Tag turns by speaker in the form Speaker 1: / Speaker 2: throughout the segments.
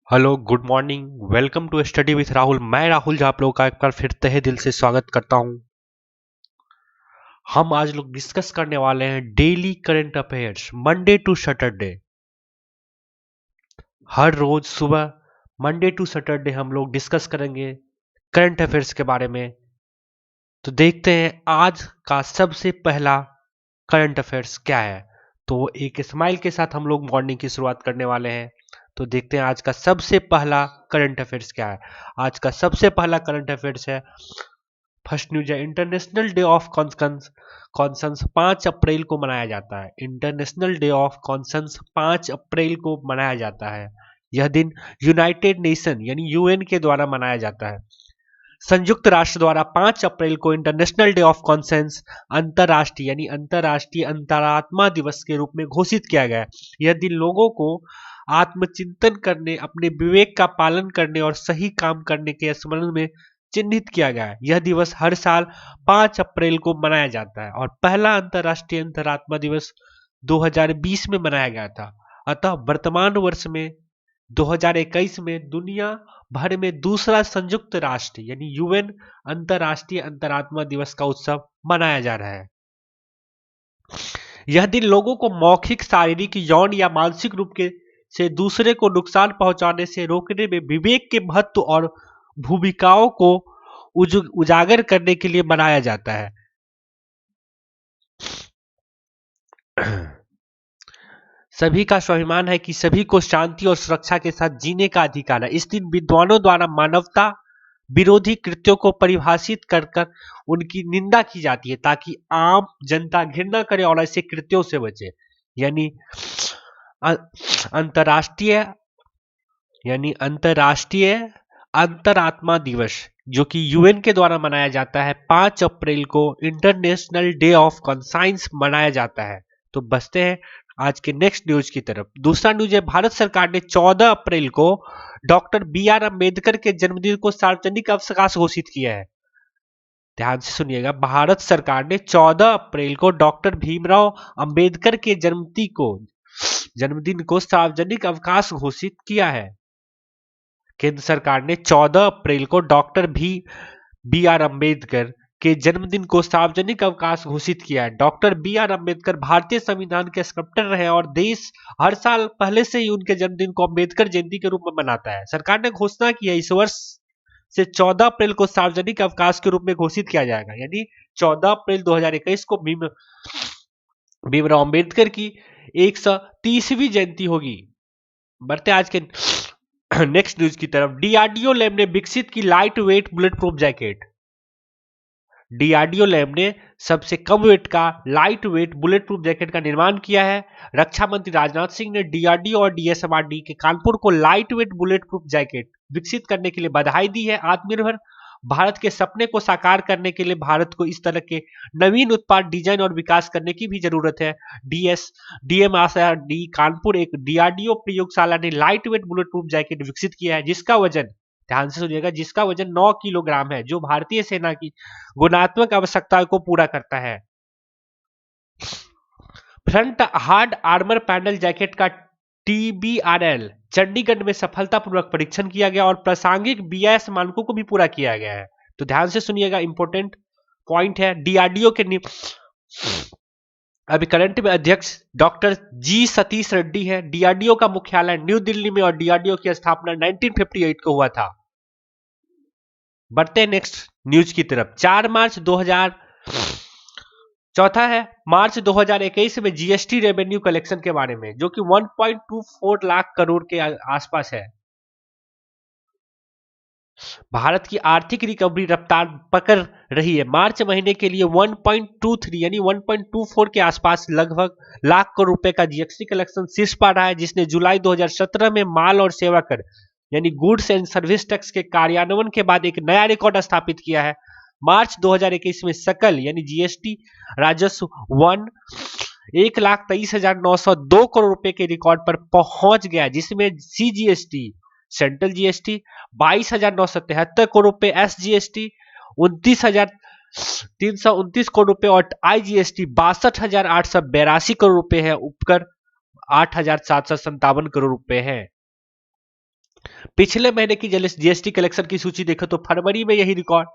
Speaker 1: Hello good morning. Welcome to study with Rahul. मैं राहुल जो आप लोगों का एक बार फिर तहे दिल से स्वागत करता हूं। हम आज लोग डिस्कस करने वाले हैं daily current affairs Monday to Saturday. हर रोज सुबह मंडे टू सैटरडे हम लोग डिस्कस करेंगे करंट अफेयर्स के बारे में। तो देखते हैं आज का सबसे पहला करंट अफेयर्स क्या है। तो एक स्माइल के साथ हम लोग मॉर्निंग की शुरुआत करने वाले हैं। तो देखते हैं आज का सबसे पहला करंट अफेयर्स क्या है। आज का सबसे पहला करंट अफेयर्स है, फर्स्ट न्यूज है, इंटरनेशनल डे ऑफ कॉन्संस 5 अप्रैल को मनाया जाता है। इंटरनेशनल डे ऑफ कॉन्संस 5 अप्रैल को मनाया जाता है। यह दिन यूनाइटेड नेशन यानी यूएन के द्वारा मनाया जाता है। संयुक्त राष्ट्र द्वारा 5 अप्रैल को इंटरनेशनल डे ऑफ कॉन्सेंस अंतरराष्ट्रीय यानी अंतरराष्ट्रीय अंतरात्मा दिवस के रूप में घोषित किया गया है। यह दिन लोगों को आत्मचिंतन करने, अपने विवेक का पालन करने और सही काम करने के स्मरण में चिन्हित किया गया है। यह दिवस हर साल 5 अप्रैल को मनाया जाता है और पहला अंतरराष्ट्रीय अंतरात्मा दिवस 2020 में मनाया गया था। अतः वर्तमान वर्ष में 2021 में दुनिया भर में दूसरा संयुक्त राष्ट्र यानी यूएन अंतरराष्ट्रीय अंतरात्मा दिवस का उत्सव मनाया जा रहा है। यह दिन लोगों को मौखिक, शारीरिक, यौन या मानसिक रूप से दूसरे को नुकसान पहुंचाने से रोकने में विवेक के महत्व और भूमिकाओं को उजागर करने के लिए मनाया जाता है। सभी का स्वाभिमान है कि सभी को शांति और सुरक्षा के साथ जीने का अधिकार है। इस दिन विद्वानों द्वारा मानवता विरोधी कृत्यों को परिभाषित कर कर उनकी निंदा की जाती है ताकि आम जनता घृणा करे और ऐसे कृत्यों से बचे। यानी अंतरराष्ट्रीय अंतरात्मा दिवस जो कि यूएन के द्वारा मनाया जाता है 5 अप्रैल को इंटरनेशनल डे ऑफ कॉन्साइंस मनाया जाता है। तो बसते हैं आज के नेक्स्ट न्यूज की तरफ। दूसरा न्यूज है, भारत सरकार ने 14 अप्रैल को डॉक्टर बी आर अम्बेडकर के जन्मदिन को सार्वजनिक अवकाश घोषित किया है। ध्यान से सुनिएगा, भारत सरकार ने 14 अप्रैल को डॉक्टर भीमराव अंबेडकर के जन्मदिन को सार्वजनिक अवकाश घोषित किया है। केंद्र सरकार ने 14 अप्रैल को डॉक्टर बी आर अम्बेडकर के जन्मदिन को सार्वजनिक अवकाश घोषित किया है। डॉक्टर बी आर अम्बेडकर भारतीय संविधान के स्क्रप्टर रहे और देश हर साल पहले से ही उनके जन्मदिन को अम्बेडकर जयंती के रूप में मनाता है। सरकार ने घोषणा की है इस वर्ष से 14 अप्रैल को सार्वजनिक अवकाश के रूप में घोषित किया जाएगा। यानी 14 अप्रैल 2021 को भीमराव अम्बेडकर की 130वीं जयंती होगी। बढ़ते आज के नेक्स्ट न्यूज की तरफ। डीआरडीओ लैब ने विकसित की light weight bullet proof jacket. DRDO lab ने सबसे कम वेट का light weight bullet proof jacket का निर्माण किया है। रक्षा मंत्री राजनाथ सिंह ने डीआरडीओ और डीएसएमआरडी के कानपुर को light weight bullet proof jacket विकसित करने के लिए बधाई दी है। आत्मनिर्भर भारत के सपने को साकार करने के लिए भारत को इस तरह के नवीन उत्पाद डिजाइन और विकास करने की भी जरूरत है। डीएमआरडी कानपुर एक डीआरडीओ प्रयोगशाला ने light weight bullet proof jacket विकसित किया है जिसका वजन, ध्यान से सुनिएगा, जिसका वजन 9 किलोग्राम है, जो भारतीय सेना की गुणात्मक आवश्यकताओं को पूरा करता है। Front hard armour panel jacket का टीबीआरएल चंडीगढ़ में सफलतापूर्वक परीक्षण किया गया और प्रासंगिक बीआईएस मानकों को भी पूरा किया गया है। तो ध्यान से सुनिएगा, इंपॉर्टेंट पॉइंट है। डीआरडीओ के अभी करंट में अध्यक्ष डॉक्टर जी सतीश रेड्डी है। डीआरडीओ का मुख्यालय न्यू दिल्ली में और डीआरडीओ की स्थापना 1958 को हुआ था। बढ़ते हैं नेक्स्ट न्यूज की तरफ। 4 मार्च 2000 चौथा है मार्च 2021 में जीएसटी रेवेन्यू कलेक्शन के बारे में, जो कि 1.24 लाख करोड़ के आसपास है। भारत की आर्थिक रिकवरी रफ्तार पकड़ रही है। मार्च महीने के लिए 1.23 यानी 1.24 के आसपास लगभग लाख करोड़ रुपए का जीएसटी कलेक्शन शीर्ष पर रहा है, जिसने जुलाई 2017 में माल और सेवा कर यानी गुड्स एंड सर्विस टैक्स के कार्यान्वयन के बाद एक नया रिकॉर्ड स्थापित किया है। मार्च 2021 में सकल यानी जीएसटी राजस्व 1,23,902 करोड़ रुपए के रिकॉर्ड पर पहुंच गया, जिसमें सीजीएसटी सेंट्रल जीएसटी 22,973 करोड़ रुपए, एसजीएसटी 29,329 करोड़ रुपए और आईजीएसटी 62,882 करोड़ रुपए है। उपकर 8,757 करोड़ रुपए है। पिछले महीने की जीएसटी कलेक्शन की सूची देखो तो फरवरी में यही रिकॉर्ड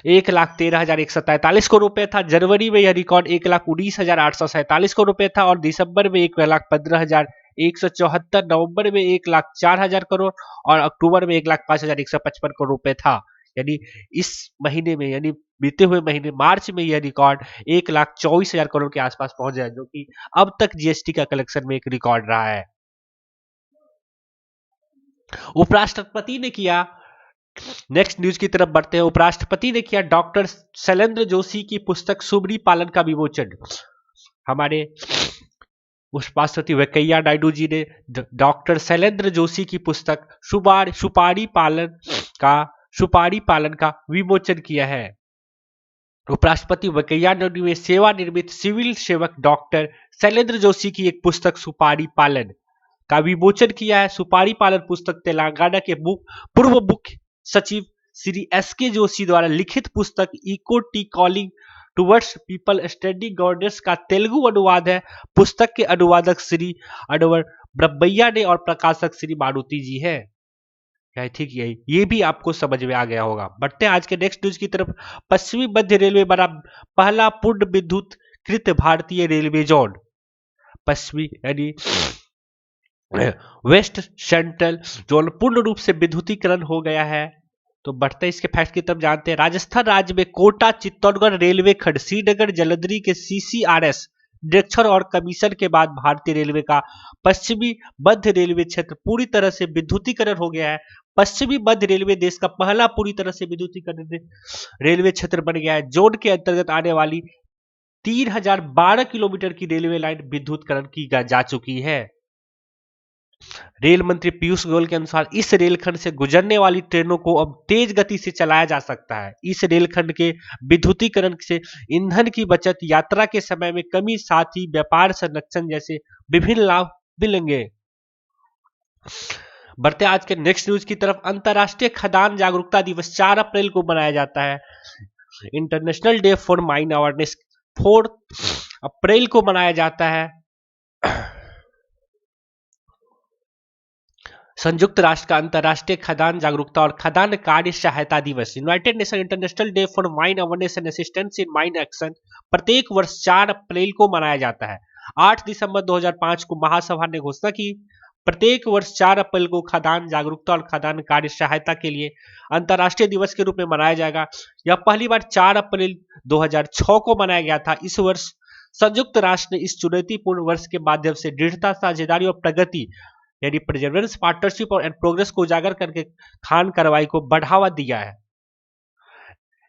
Speaker 1: 1,13,143 करोड़ रुपए था। जनवरी में यह रिकॉर्ड 1,19,847 करोड़ रुपए था और दिसंबर में 1,15,174, नवंबर में 1,04,000 करोड़ और अक्टूबर में 1,05,155 करोड़ रुपए था। यानी इस महीने में, यानी बीते हुए महीने मार्च में यह रिकॉर्ड 1,24,000 करोड़ के आसपास पहुंच जाए, जो कि अब तक जीएसटी का कलेक्शन में एक रिकॉर्ड रहा है। उपराष्ट्रपति ने किया, नेक्स्ट न्यूज की तरफ बढ़ते हैं। उपराष्ट्रपति ने किया डॉक्टर शैलेंद्र जोशी की पुस्तक सुबरी पालन का विमोचन। हमारे उपराष्ट्रपति वेंकैया नायडू जी ने डॉक्टर शैलेंद्र जोशी की पुस्तक सुपारी पालन का विमोचन किया है। उपराष्ट्रपति वेंकैया नायडू ने सेवानिवृत्त सिविल सेवक डॉक्टर शैलेंद्र जोशी की एक पुस्तक सुपारी पालन का विमोचन किया है। सुपारी पालन पुस्तक तेलंगाना के पूर्व मुख्य सचिव श्री एस.के. जोशी द्वारा लिखित पुस्तक इको टी calling towards people study governance का तेलुगु अनुवाद है। पुस्तक के अनुवादक श्री अडवर ब्रह्मैया ने और प्रकाशक श्री मारुति जी है। ठीक यही, ये भी आपको समझ में आ गया होगा। बढ़ते हैं आज के नेक्स्ट न्यूज की तरफ। पश्चिमी मध्य रेलवे बना पहला पूर्ण विद्युतीकृत भारतीय रेलवे जोन। पश्चिमी यानी वेस्ट सेंट्रल जोन पूर्ण रूप से विद्युतीकरण हो गया है। तो बढ़ते इसके फैक्ट की तरफ जानते हैं। राजस्थान राज्य में कोटा चित्तौड़गढ़ रेलवे खंड श्रीनगर जलंधरी के सीसीआरएस निरीक्षण और कमीशन के बाद भारतीय रेलवे का पश्चिमी मध्य रेलवे क्षेत्र पूरी तरह से विद्युतीकरण हो गया है। पश्चिमी मध्य रेलवे देश का पहला पूरी तरह से विद्युतीकरण रेलवे क्षेत्र बन गया है। जोन के अंतर्गत आने वाली 3012 किलोमीटर की रेलवे लाइन विद्युतीकरण की जा चुकी है। रेल मंत्री पीयूष गोयल के अनुसार इस रेलखंड से गुजरने वाली ट्रेनों को अब तेज गति से चलाया जा सकता है। इस रेलखंड के विद्युतीकरण से ईंधन की बचत, यात्रा के समय में कमी, साथ ही व्यापार संरक्षण जैसे विभिन्न लाभ मिलेंगे। बढ़ते आज के नेक्स्ट न्यूज की तरफ। अंतर्राष्ट्रीय खदान जागरूकता दिवस 4 अप्रैल को मनाया जाता है। International day for mine awareness 4 अप्रैल को मनाया जाता है। संयुक्त राष्ट्र का अंतर्राष्ट्रीय खदान जागरूकता और खदान कार्य सहायता दिवस, United nation international day for mine awareness and assistance in mine action, प्रत्येक वर्ष 4 अप्रैल को मनाया जाता है। 8 दिसंबर 2005 को महासभा ने घोषणा की प्रत्येक वर्ष 4 अप्रैल को खदान जागरूकता और खदान कार्य सहायता के लिए अंतर्राष्ट्रीय दिवस के रूप में मनाया जाएगा। यह पहली बार 4 अप्रैल 2006 को मनाया गया था। इस वर्ष संयुक्त राष्ट्र ने इस चुनौतीपूर्ण वर्ष के माध्यम से दृढ़ता, साझेदारी और प्रगति यानी परसेवरेंस, पार्टनरशिप और प्रोग्रेस को उजागर करके खान कार्रवाई को बढ़ावा दिया है।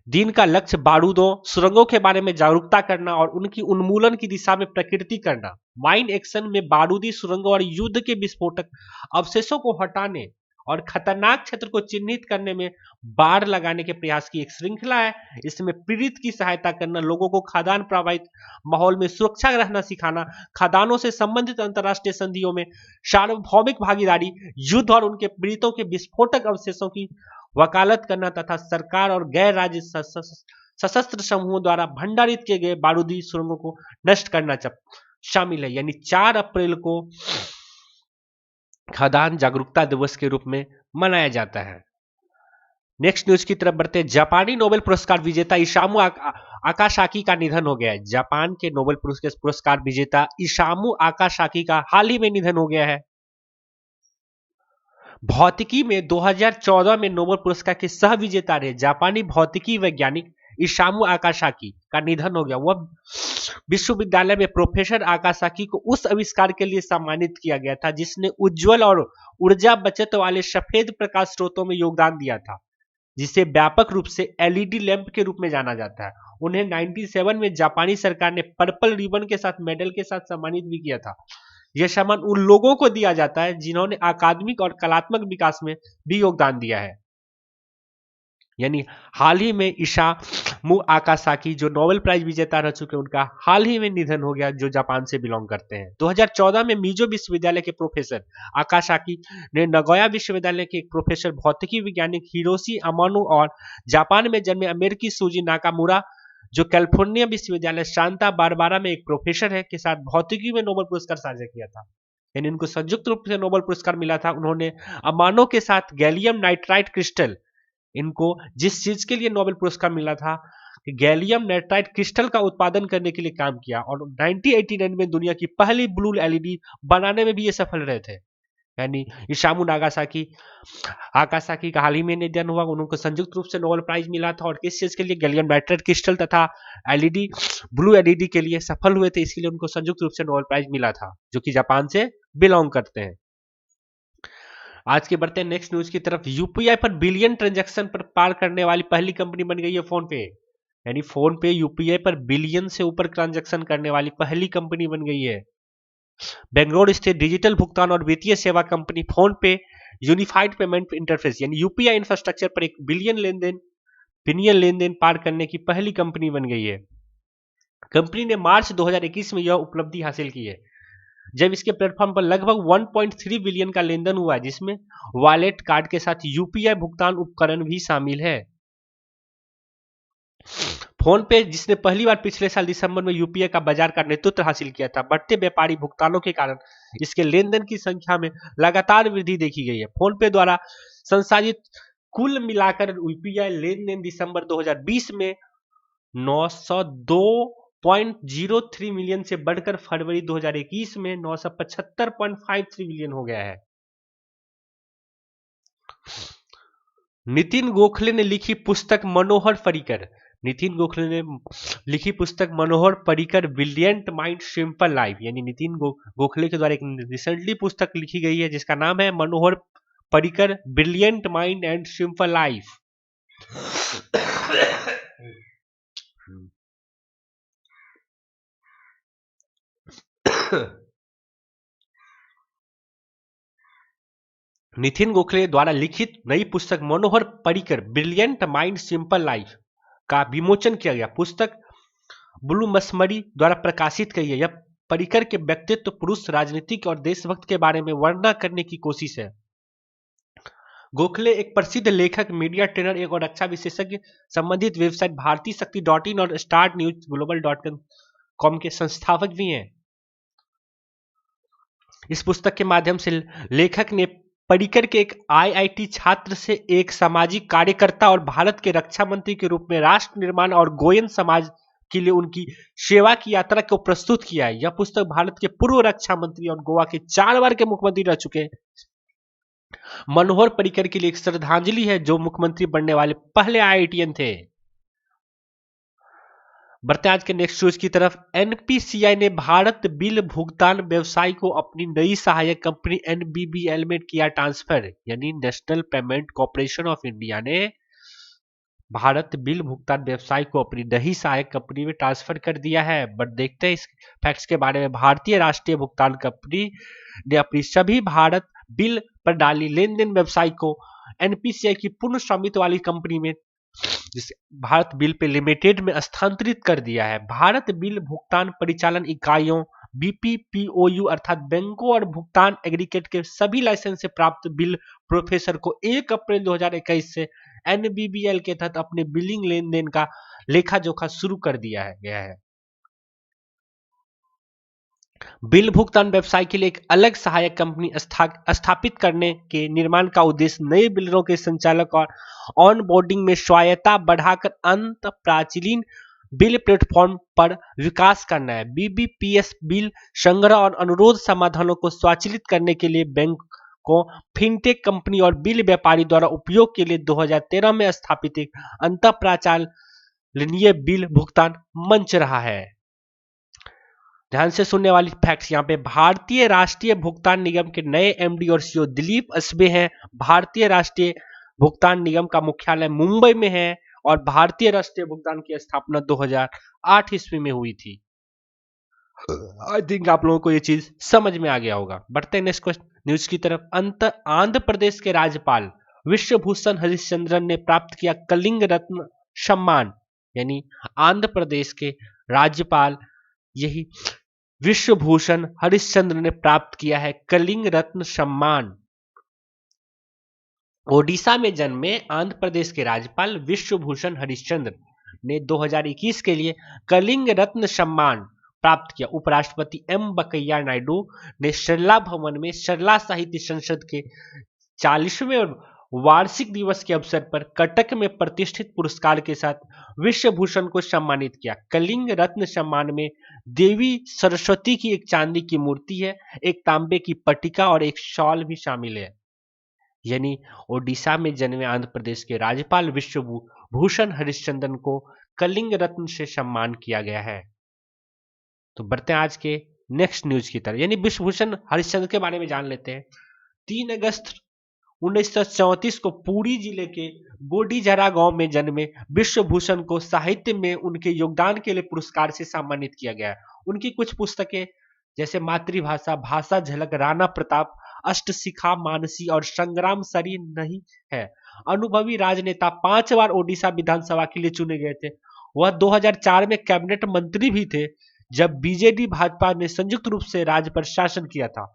Speaker 1: दिन का लक्ष्य बारूदों, सुरंगों के बारे में जागरूकता करना और उनकी उन्मूलन की दिशा में प्रकृति करना। माइन एक्शन में बारूदी सुरंगों और युद्ध के विस्फोटक अवशेषों को हटाने और खतरनाक क्षेत्र को चिन्हित करने में बाड़ लगाने के प्रयास की एक श्रृंखला है। इसमें पीड़ित की सहायता करना, लोगों को खदान प्रभावित माहौल में सुरक्षा रहना सिखाना, खदानों से संबंधित अंतर्राष्ट्रीय संधियों में सार्वभौमिक भागीदारी, युद्ध और उनके पीड़ितों के विस्फोटक अवशेषों की वकालत करना तथा सरकार और गैर राज्य सशस्त्र समूहों द्वारा भंडारित किए गए बारूदी सुरंगों को नष्ट करना शामिल है। यानी 4 अप्रैल को खदान जागरूकता दिवस के रूप में मनाया जाता है। नेक्स्ट न्यूज की तरफ बढ़ते हैं। जापानी नोबेल पुरस्कार विजेता इसामु आकासाकी का निधन हो गया है। जापान के नोबेल पुरस्कार विजेता इसामु आकासाकी का हाल ही में निधन हो गया है। भौतिकी में 2014 में नोबेल पुरस्कार के सह विजेता रहे जापानी भौतिकी वैज्ञानिक इसामु आकासाकी का निधन हो गया। वह विश्वविद्यालय में प्रोफेसर आकासाकी को उस आविष्कार के लिए सम्मानित किया गया था जिसने उज्जवल और ऊर्जा बचत वाले सफेद प्रकाश स्रोतों में योगदान दिया था, जिसे व्यापक रूप से एलईडी लैंप के रूप में जाना जाता है। उन्हें 97 में जापानी सरकार ने पर्पल रिबन के साथ मेडल के साथ सम्मानित भी किया था। यह सम्मान उन लोगों को दिया जाता है जिन्होंने अकादमिक और कलात्मक विकास में भी योगदान दिया है। यानी हाल ही में इसामु आकासाकी जो नोबेल प्राइज विजेता रह चुके, उनका हाल ही में निधन हो गया, जो जापान से बिलोंग करते हैं। 2014 में मीजो विश्वविद्यालय के प्रोफेसर आकासाकी ने नगोया विश्वविद्यालय के एक प्रोफेसर भौतिकी वैज्ञानिक हिरोशी अमानो और जापान में जन्मे अमेरिकी सूजी नाकामुरा जो कैलिफोर्निया विश्वविद्यालय सांता बारबारा में एक प्रोफेसर है के साथ भौतिकी में नोबेल पुरस्कार साझा किया था। यानी उनको संयुक्त रूप से नोबेल पुरस्कार मिला था। उन्होंने अमानों के साथ गैलियम नाइट्राइट क्रिस्टल, इनको जिस चीज के लिए नोबेल पुरस्कार मिला था कि गैलियम नाइट्राइट क्रिस्टल का उत्पादन करने के लिए काम किया, और 1989 में दुनिया की पहली ब्लू एलईडी बनाने में भी ये सफल रहे थे। यानी इसामू नागासाकी आकासाकी का हाल ही में निधन हुआ, उनको संयुक्त रूप से नोबेल प्राइज मिला था, और किस चीज के लिए, गैलियम नाइट्राइट क्रिस्टल तथा एलईडी ब्लू एलईडी के लिए सफल हुए थे, इसलिए उनको संयुक्त रूप से नोबेल प्राइज मिला था, जो कि जापान से बिलोंग करते हैं। आज के बढ़ते हैं नेक्स्ट न्यूज की तरफ। यूपीआई पर बिलियन ट्रांजैक्शन पर पार करने वाली पहली कंपनी बन गई है फोन पे। यानी फोन पे यूपीआई पर बिलियन से ऊपर ट्रांजैक्शन करने वाली पहली कंपनी बन गई है। बेंगलोर स्थित डिजिटल भुगतान और वित्तीय सेवा कंपनी फोन पे यूनिफाइड पेमेंट इंटरफेस यानी यूपीआई इंफ्रास्ट्रक्चर पर 1 बिलियन लेनदेन पार करने की पहली कंपनी बन गई है। कंपनी ने मार्च 2021 में यह उपलब्धि हासिल की है, जब इसके प्लेटफॉर्म पर लगभग 1.3 बिलियन का लेनदेन हुआ, जिसमें वॉलेट कार्ड के साथ यूपीआई भुगतान उपकरण भी शामिल है। फोन पे, जिसने पहली बार पिछले साल दिसंबर में यूपीआई का बाजार का नेतृत्व हासिल किया था, बढ़ते व्यापारी भुगतानों के कारण इसके लेनदेन की संख्या में लगातार वृद्धि देखी गई है। फोन पे द्वारा संसाधित कुल मिलाकर यूपीआई लेनदेन दिसंबर 2020 में 902.03 मिलियन से बढ़कर फरवरी 2021 में 975.53 मिलियन हो गया है। नितिन गोखले ने लिखी पुस्तक मनोहर पर्रिकर। नितिन गोखले ने लिखी पुस्तक Manohar Parrikar brilliant mind simple life, यानी नितिन गोखले के द्वारा एक रिसेंटली पुस्तक लिखी गई है जिसका नाम है Manohar Parrikar brilliant mind and simple life. Nitin Gokhale द्वारा लिखित नई पुस्तक Manohar Parrikar brilliant mind simple life का विमोचन किया गया। पुस्तक ब्लूमसमरी द्वारा प्रकाशित की है। यह पर्रिकर के व्यक्तित्व, पुरुष, राजनीतिक और देशभक्त के बारे में वर्णना करने की कोशिश है। गोखले एक प्रसिद्ध लेखक, मीडिया ट्रेनर और रक्षा विशेषज्ञ, संबंधित वेबसाइट भारतीय शक्ति .in और स्टार्ट न्यूज ग्लोबल .com के संस्थापक भी हैं। इस पुस्तक के माध्यम से लेखक ने पर्रिकर के एक आईआईटी छात्र से एक सामाजिक कार्यकर्ता और भारत के रक्षा मंत्री के रूप में राष्ट्र निर्माण और गोयन समाज के लिए उनकी सेवा की यात्रा को प्रस्तुत किया है। यह पुस्तक भारत के पूर्व रक्षा मंत्री और गोवा के 4 बार के मुख्यमंत्री रह चुके मनोहर पर्रिकर के लिए एक श्रद्धांजलि है, जो मुख्यमंत्री बनने वाले पहले आईआईटीएन थे। बढ़ते आज के नेक्स्ट न्यूज की तरफ। एनपीसीआई ने भारत बिल भुगतान व्यवसाय को अपनी नई सहायक कंपनी एनबीबीएल में किया ट्रांसफर, यानी national payment corporation of India ने भारत बिल भुगतान व्यवसाय को अपनी नई सहायक कंपनी में ट्रांसफर कर दिया है। बट देखते हैं इस फैक्ट्स के बारे में। भारतीय राष्ट्रीय भुगतान कंपनी ने अपनी सभी भारत बिल प्रणाली लेनदेन व्यवसाय को एनपीसीआई की पूर्ण स्वामित्व वाली कंपनी में, जिसे भारत बिल पे लिमिटेड में स्थानांतरित कर दिया है। भारत बिल भुगतान परिचालन इकाइयों बीपीपीओयू अर्थात बैंकों और भुगतान एग्रीगेट के सभी लाइसेंस से प्राप्त बिल प्रोफेसर को 1 अप्रैल 2021 से एनबीबीएल के तहत अपने बिलिंग लेनदेन का लेखा जोखा शुरू कर दिया गया है। बिल भुगतान व्यवसाय के लिए एक अलग सहायक कंपनी स्थापित करने के निर्माण का उद्देश्य नए बिलरों के संचालक और ऑनबोर्डिंग में स्वायत्तता बढ़ाकर अंत प्राचीन बिल प्लेटफॉर्म पर विकास करना है। बीबीपीएस बिल संग्रह और अनुरोध समाधानों को स्वचालित करने के लिए बैंक को फिनटेक कंपनी और बिल व्यापारी द्वारा उपयोग के लिए 2013 में स्थापित एक अंत प्राचालनीय बिल भुगतान मंच रहा है। ध्यान से सुनने वाली फैक्ट्स यहाँ पे। भारतीय राष्ट्रीय भुगतान निगम के नए एमडी और सीईओ दिलीप असबे हैं। भारतीय राष्ट्रीय भुगतान निगम का मुख्यालय मुंबई में है और भारतीय राष्ट्रीय भुगतान की स्थापना 2008 ईस्वी में हुई थी। आई थिंक आप लोगों को ये चीज समझ में आ गया होगा। बढ़ते हैं नेक्स्ट न्यूज की तरफ। आंध्र प्रदेश के राज्यपाल विश्वभूषण हरिश्चंद्रन ने प्राप्त किया कलिंग रत्न सम्मान, यानी आंध्र प्रदेश के राज्यपाल यही विश्वभूषण हरिश्चंद्र ने प्राप्त किया है कलिंग रत्न सम्मान। ओडिशा में जन्मे आंध्र प्रदेश के राज्यपाल विश्वभूषण हरिश्चंद्र ने 2021 के लिए कलिंग रत्न सम्मान प्राप्त किया। उपराष्ट्रपति एम वेंकैया नायडू ने सरला भवन में सरला साहित्य संसद के 40वें वार्षिक दिवस के अवसर पर कटक में प्रतिष्ठित पुरस्कार के साथ विश्व भूषण को सम्मानित किया। कलिंग रत्न सम्मान में देवी सरस्वती की एक चांदी की मूर्ति है, एक तांबे की पट्टिका और एक शॉल भी शामिल है। यानी ओडिशा में जन्मे आंध्र प्रदेश के राज्यपाल विश्व भूषण हरिश्चंद्रन को कलिंग रत्न से सम्मान किया गया है। तो बढ़ते हैं आज के नेक्स्ट न्यूज की तरफ, यानी विश्व भूषण हरिश्चंद्र के बारे में जान लेते हैं। 3 अगस्त 1934 को पुरी जिले के बोडीजरा गांव में जन्मे विश्व भूषण को साहित्य में उनके योगदान के लिए पुरस्कार से सम्मानित किया गया है। उनकी कुछ पुस्तकें जैसे मातृभाषा, भाषा झलक, राणा प्रताप, अष्टशिखा मानसी और संग्राम सरी नहीं है। अनुभवी राजनेता, 5 बार ओडिशा विधानसभा के लिए चुने गए थे। वह 2004 में कैबिनेट मंत्री भी थे जब बीजेडी भाजपा ने संयुक्त रूप से राज्य पर शासन किया था।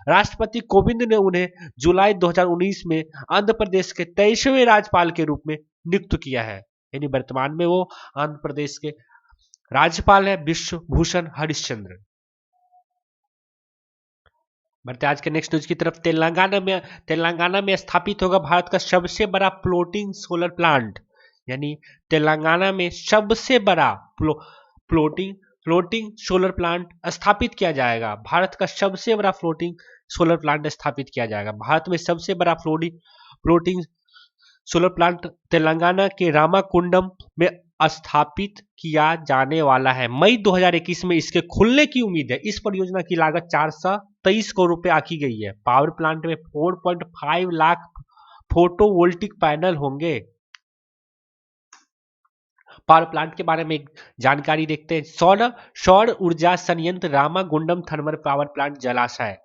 Speaker 1: राष्ट्रपति कोविंद ने उन्हें जुलाई 2019 में आंध्र प्रदेश के 23वें राज्यपाल के रूप में नियुक्त किया है। यानी वर्तमान में वो आंध्र प्रदेश के राज्यपाल है विश्व भूषण हरिश्चंद्र। बढ़ते आज के नेक्स्ट न्यूज की तरफ। तेलंगाना में स्थापित होगा भारत का सबसे बड़ा फ्लोटिंग सोलर प्लांट। यानी तेलंगाना में सबसे बड़ा फ्लोटिंग सोलर प्लांट स्थापित किया जाएगा। भारत का सबसे बड़ा फ्लोटिंग सोलर प्लांट स्थापित किया जाएगा। भारत में सबसे बड़ा फ्लोटिंग सोलर प्लांट तेलंगाना के रामाकुंडम में स्थापित किया जाने वाला है। मई 2021 में इसके खुलने की उम्मीद है। इस परियोजना की लागत 423 करोड़ रुपए आकी गई है। पावर प्लांट में 4.5 लाख फोटोवोल्टिक पैनल होंगे। पावर प्लांट के बारे में एक जानकारी देखते हैं। सौर ऊर्जा संयंत्र रामागुंडम थर्मल पावर प्लांट जलाशय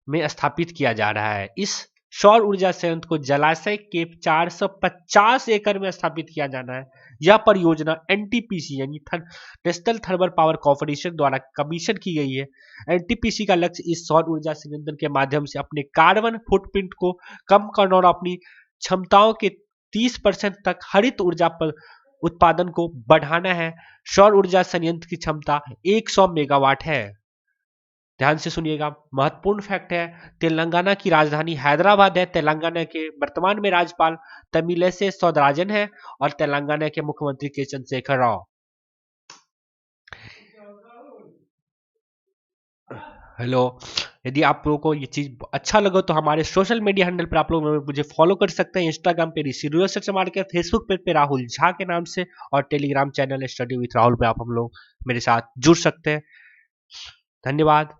Speaker 1: में स्थापित किया जा रहा है। इस सौर ऊर्जा संयंत्र को जलाशय के 450 एकड़ में स्थापित किया जाना है। यह परियोजना एनटीपीसी यानी नेशनल थर्मल पावर कॉर्पोरेशन द्वारा कमीशन की गई है। एनटीपीसी का लक्ष्य इस सौर ऊर्जा संयंत्र के माध्यम से अपने कार्बन फुटप्रिंट को कम करना और अपनी क्षमताओं के 30% तक हरित ऊर्जा पर उत्पादन को बढ़ाना है। सौर ऊर्जा संयंत्र की क्षमता 100 मेगावाट है। ध्यान से सुनिएगा, महत्वपूर्ण फैक्ट है। तेलंगाना की राजधानी हैदराबाद है। तेलंगाना के वर्तमान में राज्यपाल तमिलिसै सौंदरराजन है और तेलंगाना के मुख्यमंत्री के चंद्रशेखर राव। हेलो, यदि आप लोगों को ये चीज अच्छा लगा तो हमारे सोशल मीडिया हैंडल पर आप लोग मुझे फॉलो कर सकते हैं। इंस्टाग्राम पे ऋषि रूरल सर्च मार के, फेसबुक पेज पे राहुल झा के नाम से, और Telegram channel study with Rahul पे आप हम लोग मेरे साथ जुड़ सकते हैं। धन्यवाद।